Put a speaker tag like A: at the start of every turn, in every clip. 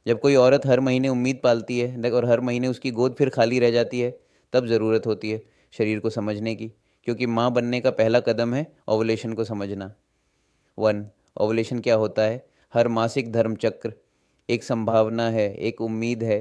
A: जब कोई औरत हर महीने उम्मीद पालती है और हर महीने उसकी गोद फिर खाली रह जाती है, तब ज़रूरत होती है शरीर को समझने की, क्योंकि माँ बनने का पहला कदम है ओवुलेशन को समझना। 1, ओवुलेशन क्या होता है? हर मासिक धर्म चक्र एक संभावना है, एक उम्मीद है,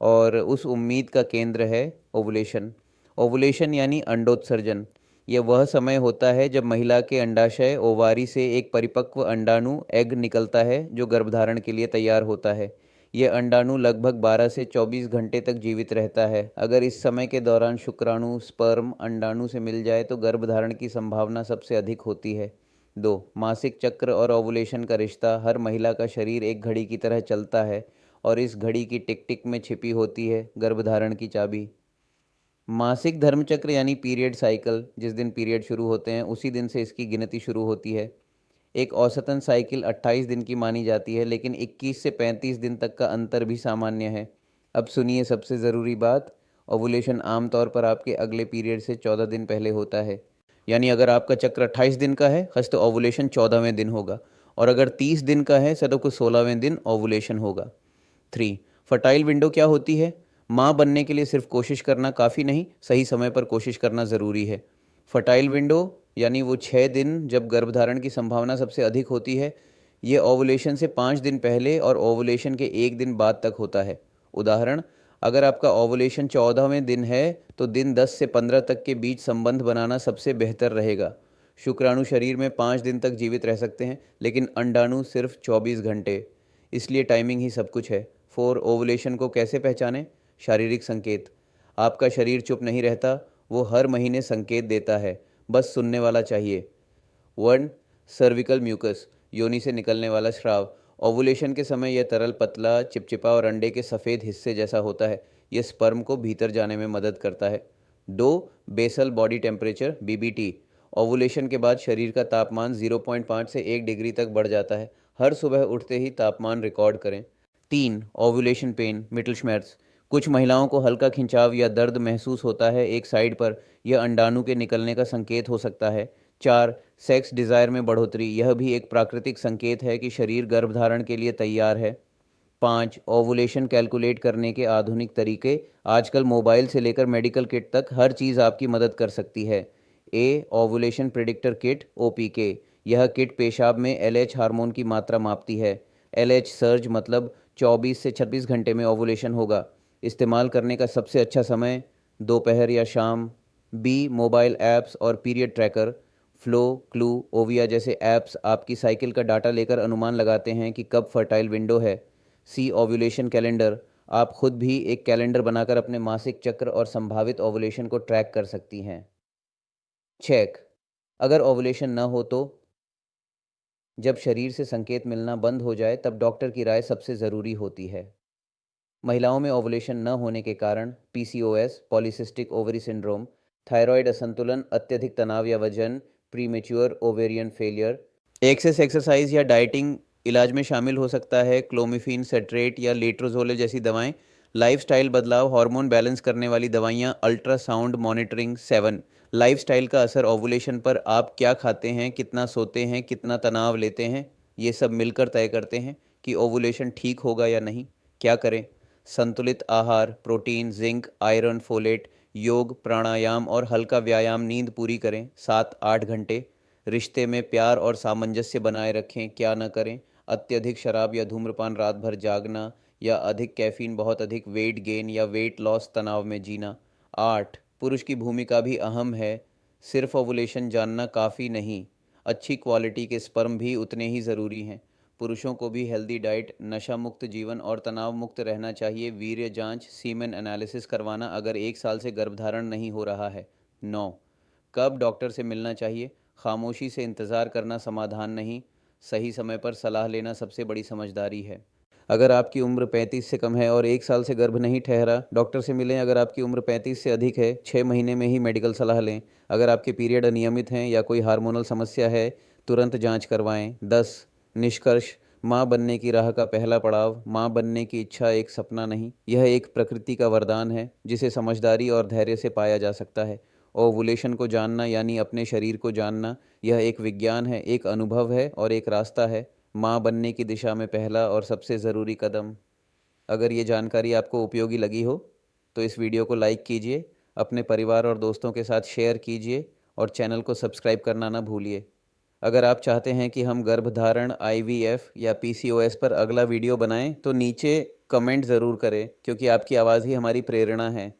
A: और उस उम्मीद का केंद्र है ओवुलेशन। ओवुलेशन यानी अंडोत्सर्जन। यह वह समय होता है जब महिला के अंडाशय ओवारी से एक परिपक्व अंडाणु एग निकलता है जो गर्भधारण के लिए तैयार होता है। यह अंडाणु लगभग 12 से 24 घंटे तक जीवित रहता है। अगर इस समय के दौरान शुक्राणु स्पर्म अंडाणु से मिल जाए तो गर्भधारण की संभावना सबसे अधिक होती है। 2, मासिक चक्र और ओवुलेशन का रिश्ता। हर महिला का शरीर एक घड़ी की तरह चलता है और इस घड़ी की टिक टिक में छिपी होती है गर्भधारण की चाबी। मासिक धर्मचक्र यानी पीरियड साइकिल, जिस दिन पीरियड शुरू होते हैं उसी दिन से इसकी गिनती शुरू होती है। एक औसतन साइकिल 28 दिन की मानी जाती है, लेकिन 21 से 35 दिन तक का अंतर भी सामान्य है। अब सुनिए सबसे ज़रूरी बात, ओवुलेशन आमतौर पर आपके अगले पीरियड से 14 दिन पहले होता है। यानी अगर आपका चक्र 28 दिन का है तो ओवुलेशन 14वें दिन होगा, और अगर 30 दिन का है तो 16वें दिन ओवुलेशन होगा। 3, फर्टाइल विंडो क्या होती है? माँ बनने के लिए सिर्फ कोशिश करना काफ़ी नहीं, सही समय पर कोशिश करना ज़रूरी है। फर्टाइल विंडो यानी वो 6 दिन जब गर्भधारण की संभावना सबसे अधिक होती है। ये ओवुलेशन से 5 दिन पहले और ओवुलेशन के 1 दिन बाद तक होता है। उदाहरण, अगर आपका ओवुलेशन 14वें दिन है तो दिन 10 से 15 तक के बीच संबंध बनाना सबसे बेहतर रहेगा। शुक्राणु शरीर में 5 दिन तक जीवित रह सकते हैं, लेकिन अंडाणु सिर्फ 24 घंटे, इसलिए टाइमिंग ही सब कुछ है। 4, ओवुलेशन को कैसे पहचानें? शारीरिक संकेत। आपका शरीर चुप नहीं रहता, वो हर महीने संकेत देता है, बस सुनने वाला चाहिए। 1, सर्विकल म्यूकस, योनि से निकलने वाला स्राव। ओवुलेशन के समय यह तरल पतला, चिपचिपा और अंडे के सफ़ेद हिस्से जैसा होता है। यह स्पर्म को भीतर जाने में मदद करता है। 2, basal body temperature BBT. Ovulation के बाद शरीर का तापमान 0.5 से 1 डिग्री तक बढ़ जाता है। हर सुबह उठते ही तापमान रिकॉर्ड करें। 3, ओवुलेशन पेन मिटलश्मेर्स। कुछ महिलाओं को हल्का खिंचाव या दर्द महसूस होता है एक साइड पर, यह अंडाणु के निकलने का संकेत हो सकता है। 4, सेक्स डिज़ायर में बढ़ोतरी, यह भी एक प्राकृतिक संकेत है कि शरीर गर्भधारण के लिए तैयार है। 5, ओवुलेशन कैलकुलेट करने के आधुनिक तरीके। आजकल मोबाइल से लेकर मेडिकल किट तक हर चीज़ आपकी मदद कर सकती है। Ovulation predictor kit OPK। यह किट पेशाब में LH हार्मोन की मात्रा मापती है। LH सर्ज मतलब 24 से 26 घंटे में ओवुलेशन होगा। इस्तेमाल करने का सबसे अच्छा समय दोपहर या शाम। मोबाइल ऐप्स और पीरियड ट्रैकर, फ्लो, क्लू, ओविया जैसे ऐप्स आपकी साइकिल का डाटा लेकर अनुमान लगाते हैं कि कब फर्टाइल विंडो है। ओव्यूलेशन कैलेंडर, आप खुद भी एक कैलेंडर बनाकर अपने मासिक चक्र और संभावित ओवुलेशन को ट्रैक कर सकती हैं। चेक, अगर ओवुलेशन न हो तो? जब शरीर से संकेत मिलना बंद हो जाए तब डॉक्टर की राय सबसे ज़रूरी होती है। महिलाओं में ओवुलेशन न होने के कारण PCOS, polycystic ovary syndrome, thyroid असंतुलन, अत्यधिक तनाव या वजन, premature ovarian failure, excess exercise या डाइटिंग इलाज में शामिल हो सकता है। क्लोमिफिन, सेट्रेट या लेट्रोजोल जैसी दवाएं, लाइफस्टाइल बदलाव, हार्मोन बैलेंस करने वाली दवाइयां, अल्ट्रासाउंड मॉनिटरिंग। 7, लाइफस्टाइल का असर ओवुलेशन पर। आप क्या खाते हैं, कितना सोते हैं, कितना तनाव लेते हैं, ये सब मिलकर तय करते हैं कि ओवुलेशन ठीक होगा या नहीं। क्या करें? संतुलित आहार, प्रोटीन, जिंक, आयरन, फोलेट, योग, प्राणायाम और हल्का व्यायाम। नींद पूरी करें 7-8 घंटे। रिश्ते में प्यार और सामंजस्य बनाए रखें, क्या न करें? अत्यधिक शराब या धूम्रपान, रात भर जागना या अधिक कैफीन, बहुत अधिक वेट गेन या वेट लॉस, तनाव में जीना। 8, पुरुष की भूमिका भी अहम है, सिर्फ ओवुलेशन जानना काफ़ी नहीं, अच्छी क्वालिटी के स्पर्म भी उतने ही ज़रूरी हैं। पुरुषों को भी हेल्दी डाइट, नशा मुक्त जीवन और तनाव मुक्त रहना चाहिए। वीर्य जांच, सीमेन एनालिसिस करवाना अगर 1 साल से गर्भधारण नहीं हो रहा है। 9, कब डॉक्टर से मिलना चाहिए? खामोशी से इंतज़ार करना समाधान नहीं, सही समय पर सलाह लेना सबसे बड़ी समझदारी है। अगर आपकी उम्र 35 से कम है और 1 साल से गर्भ नहीं ठहरा, डॉक्टर से मिलें। अगर आपकी उम्र 35 से अधिक है, 6 महीने में ही मेडिकल सलाह लें। अगर आपके पीरियड अनियमित हैं या कोई हार्मोनल समस्या है, तुरंत जांच करवाएं। 10, निष्कर्ष, माँ बनने की राह का पहला पड़ाव। माँ बनने की इच्छा एक सपना नहीं, यह एक प्रकृति का वरदान है जिसे समझदारी और धैर्य से पाया जा सकता है। ओवुलेशन को जानना यानी अपने शरीर को जानना, यह एक विज्ञान है, एक अनुभव है और एक रास्ता है। माँ बनने की दिशा में पहला और सबसे ज़रूरी कदम। अगर ये जानकारी आपको उपयोगी लगी हो तो इस वीडियो को लाइक कीजिए, अपने परिवार और दोस्तों के साथ शेयर कीजिए और चैनल को सब्सक्राइब करना ना भूलिए। अगर आप चाहते हैं कि हम गर्भधारण, IVF या PCOS पर अगला वीडियो बनाएं तो नीचे कमेंट ज़रूर करें, क्योंकि आपकी आवाज़ ही हमारी प्रेरणा है।